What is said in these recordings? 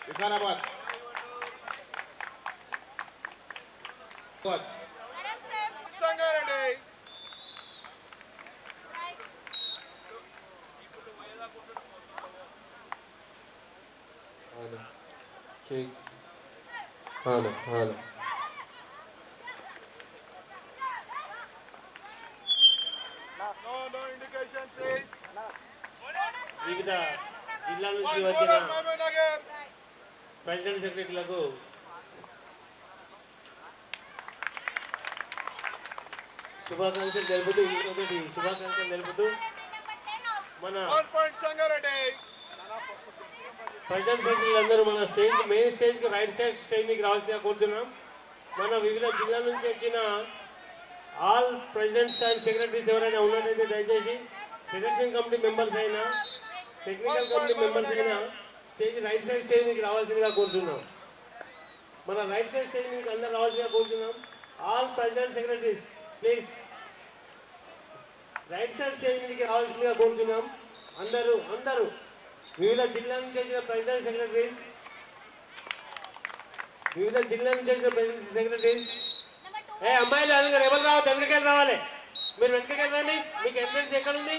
Vikarabad Sangareddy hello hello వివిధ జిల్లాల నుంచి వచ్చిన ప్రెసిడెంట్ సెక్రటరీలకు శుభాకాంక్షలు తెలుపుతూ మన ప్రెసిడెంట్ సెక్రటరీలు అందరూ మన మెయిన్ స్టేజ్కి రైట్ సైడ్ స్టేజ్ మీకు రావాల్సిందిగా కోరుతున్నాం. మన వివిధ జిల్లాల నుంచి వచ్చిన ఆల్ ప్రెసిడెంట్స్ అండ్ సెక్రటరీస్ ఎవరైనా ఉన్నట్టయితే దయచేసి సెలక్షన్ కమిటీ మెంబర్స్ అయినా టెక్నికల్ కమిటీ మెంబర్స్ అయినా రైట్ సైడ్ స్టేజ్ మీకు రావాల్సిందిగా కోరుతున్నాం. మన రైట్ సైడ్ స్టేజ్ మీకు అందరూ రావాల్సిందిగా కోరుతున్నాం. All president secretaries please right side stage మీకు రావాల్సిందిగా కోరుతున్నాం. అందరూ వివిధ జిల్లాల నుంచి వచ్చిన ప్రెసిడెంట్ సెక్రటరీస్ అమ్మాయిలు అందుకని ఎవరు రావద్దు, వెనకకెళ్ళి రావాలి. మీరు వెనకకెళ్ళి రండి. మీకు ఎంట్రెన్స్ ఎక్కడ ఉంది?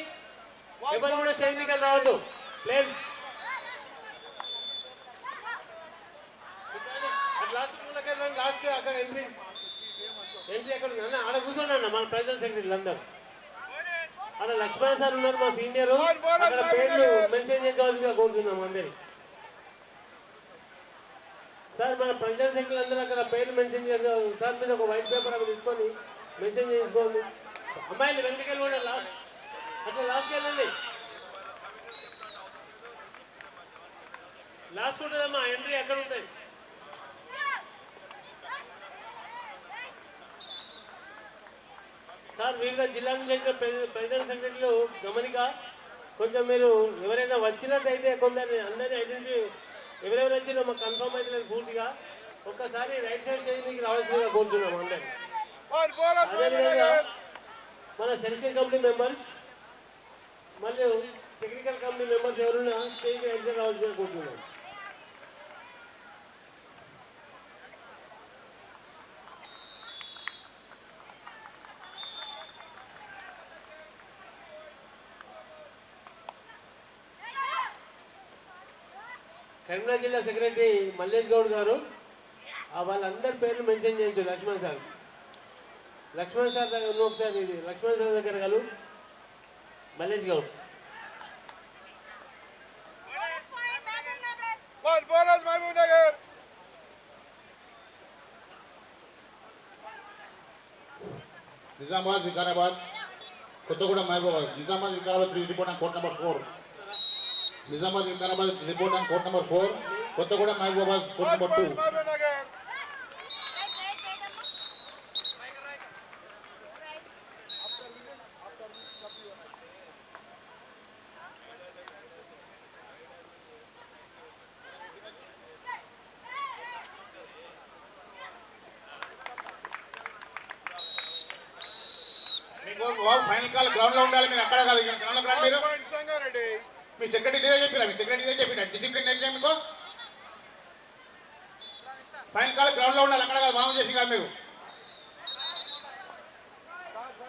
ఎవరు కూడా స్టేజ్ మీకు రావద్దు ప్లీజ్. లాస్ట్ అక్కడ ఎంట్రీ ఎక్కడ ఉంది అన్న? ఆడ కూర్చోండి అన్న. మన ప్రెసిడెంట్ సెక్రటరీలు అందరూ అక్కడ లక్ష్మణ సార్ ఉన్నారు, మా సీనియర్. అక్కడ పేర్లు మెన్షన్ చేసుకోవాల్సిందిగా కోరుతున్నాం అందరి. సార్ మన ప్రెసిడెంట్ సెక్రటరీ అందరూ అక్కడ పేర్లు మెన్షన్ చేస్తారు సార్. మీద ఒక వైట్ పేపర్ అక్కడ తీసుకొని మెన్షన్ చేసుకోండి. అమ్మాయిలు వెనక్కి వెళ్ళండి, అట్లా లాస్ట్కి వెళ్ళండి. లాస్ట్ ఉంటుందమ్మా, ఎంట్రీ ఎక్కడ ఉంటాయి? సార్ వివిధ జిల్లాల నుంచి వచ్చిన ప్రెసిడెంట్ సెక్రటరీలు గమనిక కొంచెం మీరు ఎవరైనా వచ్చినట్టయితే కొందరిని అందరినీ ఐడెంటిటీ ఎవరెవరు వచ్చినా మాకు కన్ఫర్మ్ అయితే పూర్తిగా ఒక్కసారి రైట్ సైడ్ స్టేజ్ మీకు రావాల్సిందిగా కోరుతున్నాం అందరినీ. అదేవిధంగా మన సెలక్షన్ కమిటీ మెంబర్స్ మరియు టెక్నికల్ కమిటీ మెంబర్స్ ఎవరున్నా స్టేజ్ రైట్ సైడ్ రావాల్సిందిగా కోరుతున్నాం. కరీంనగర్ జిల్లా సెక్రటరీ మల్లేష్ గౌడ్ గారు వాళ్ళందరి పేర్లు మెన్షన్ చేయించు. లక్ష్మణ్ సార్ దగ్గర ఒకసారి ఇది లక్ష్మణ్ సార్ దగ్గర కలు. Mallesh Goud Nizamabad Vikarabad Kothagudem Mahabubabad. Nizamabad Vikarabad report on court number 4. Nizamabad Vikarabad report on court number 4. Kothagudem Mahabubabad court number 2. Final call ground లో ఉండాలి. మీరు అక్కడ కాదు, ఇక్కడ గ్రౌండ్ లో మీరు. మీ సెక్రటరీ ఇదే చెప్పినా డిసిప్లిన్ ఏంటి మీకు? ఫైనల్ కాల్ గ్రౌండ్ లో ఉండాలి, అక్కడ కాదు. మామూలు చేసి కాదు మీరు.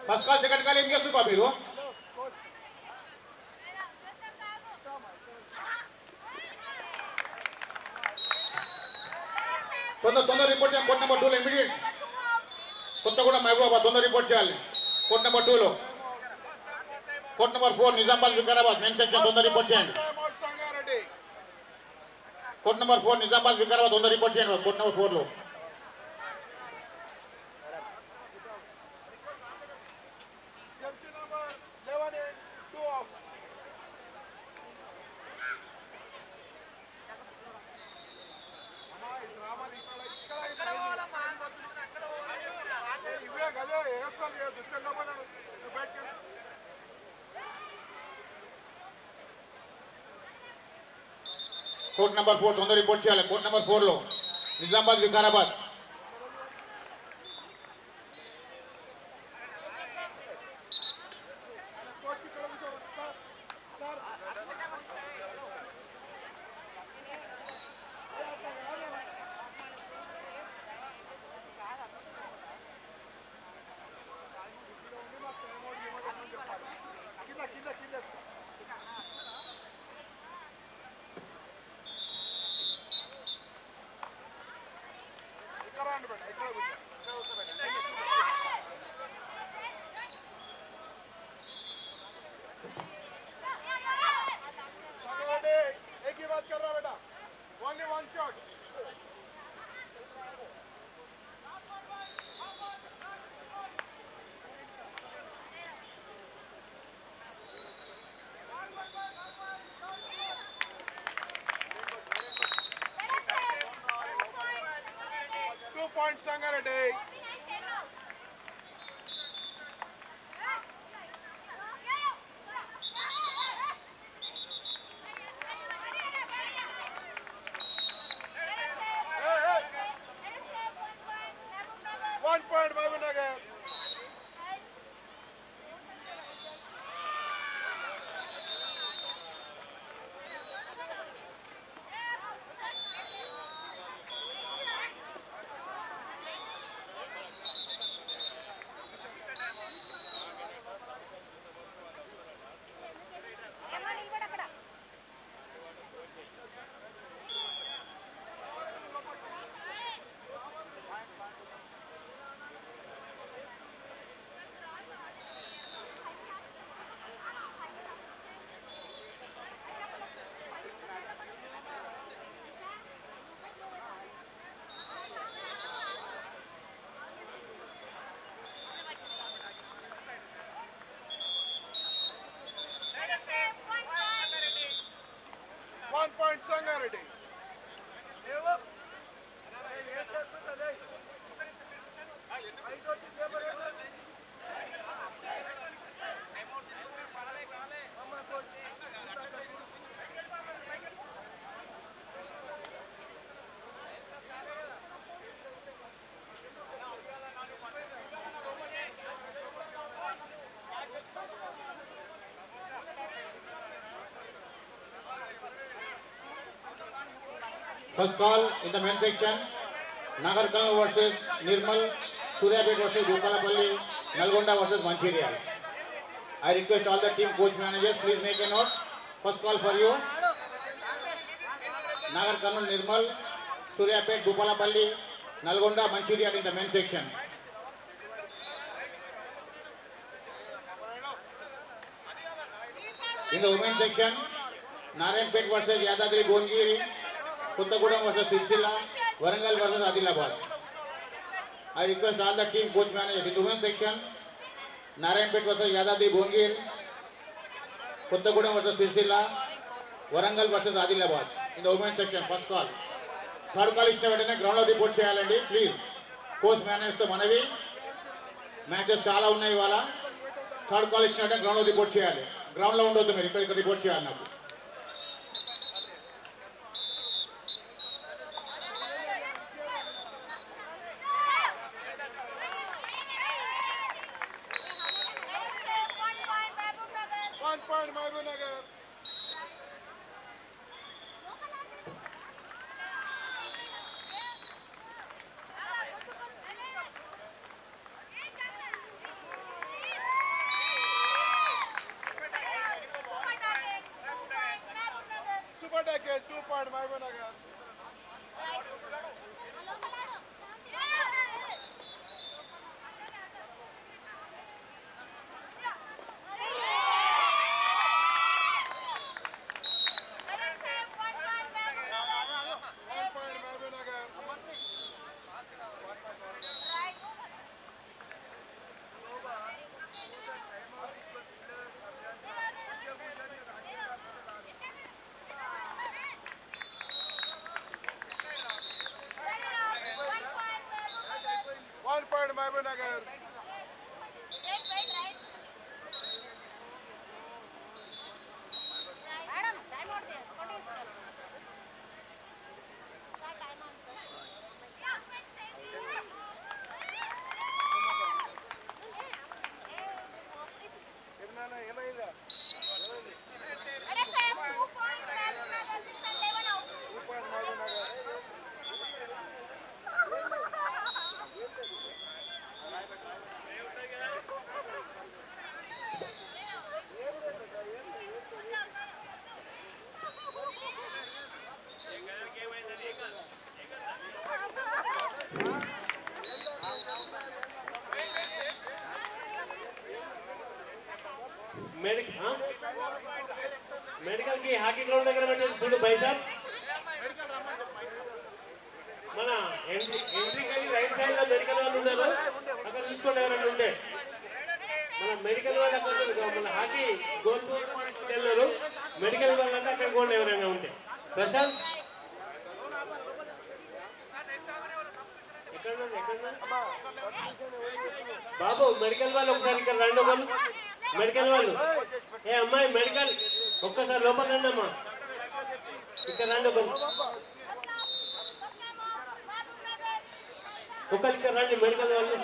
ఫస్ట్ కాల్ సెకండ్ కాల్ ఏం చేస్తున్నా మీరు? తొందర రిపోర్ట్ చేయాలి. కోర్ట్ నెంబర్ 2లో ఇమీడియట్. కొత్తగూడెం మహబూబాబాద్ తొందర రిపోర్ట్ చేయాలి. కోర్ట్ నెంబర్ 2లో. Court number 4 Nizamabad Vikarabad main section తొందర రిపోర్ట్ చేయండి. కోర్ట్ నెంబర్ 4 నిజామాబాద్ వికారాబాద్ తొందర రిపోర్ట్ చేయండి. కోర్ట్ నెంబర్ 4లో. కోర్ట్ నెంబర్ 4 తొందర రిపోర్ట్ చేయాలి. కోర్ట్ నెంబర్ 4లో Nizamabad Vikarabad. point Sangareddy. One point Mahbubnagar. One point Sangareddy. First call in the men's section, Nagarkal versus Nirmal, Suryapet versus Gopalapalli, Nalgonda versus Mancherial. I request all the team coach managers, please make a note. First call for you. Nagarkal Nirmal, Suryapet, Gopalapalli, Nalgonda, Mancherial in the men's section. In the women's section, Narayanpet versus Yadadri Bongiri, Kottagudem versus Sircilla, Warangal versus Adilabad. I request all the team coach managers in the women's section, Narayanpet versus Yadadri Bongiri, Kottagudem versus Sircilla, Warangal versus Adilabad. In the women's section, first call. Third call is ground lo report cheyalandi, please. Coach managers to manavi. Matches చాలా ఉన్నాయి ఇవాళ. Third call ఇచ్చినట్టే ground లో report చేయాలి. Ground లో ఉండొద్దు మీరు ఇక్కడ రిపోర్ట్ చేయాలి నాకు. One point Mahbubnagar. Super Decade, 2 point Mahbubnagar. One point Mahbubnagar. One point Mahbubnagar. Medical కి హాకీ గ్రౌండ్ దగ్గర పెట్టి చూడు పైసా మన ఎంట్రీకి రైట్ సైడ్ లో మెడికల్ వాళ్ళు ఉన్నారు అక్కడ చూసుకోండి ఎవరైనా ఉంటే మన మెడికల్ వాళ్ళు అక్కడ మన హాకీ గోల్ వెళ్ళారు మెడికల్ వాళ్ళంటే అక్కడ గోల్డ్ ఎవరైనా ఉంటే ప్రశాంత్ బాబు మెడికల్ వాళ్ళు ఒకసారి ఇక్కడ రండి వాళ్ళు మెడికల్ వాళ్ళు ఏ అమ్మాయి మెడికల్ ఒక్కసారి లోపల రండి అమ్మా ఇక్కడ రండి ఒకరు ఇక్కడ రండి మెడికల్ వాళ్ళు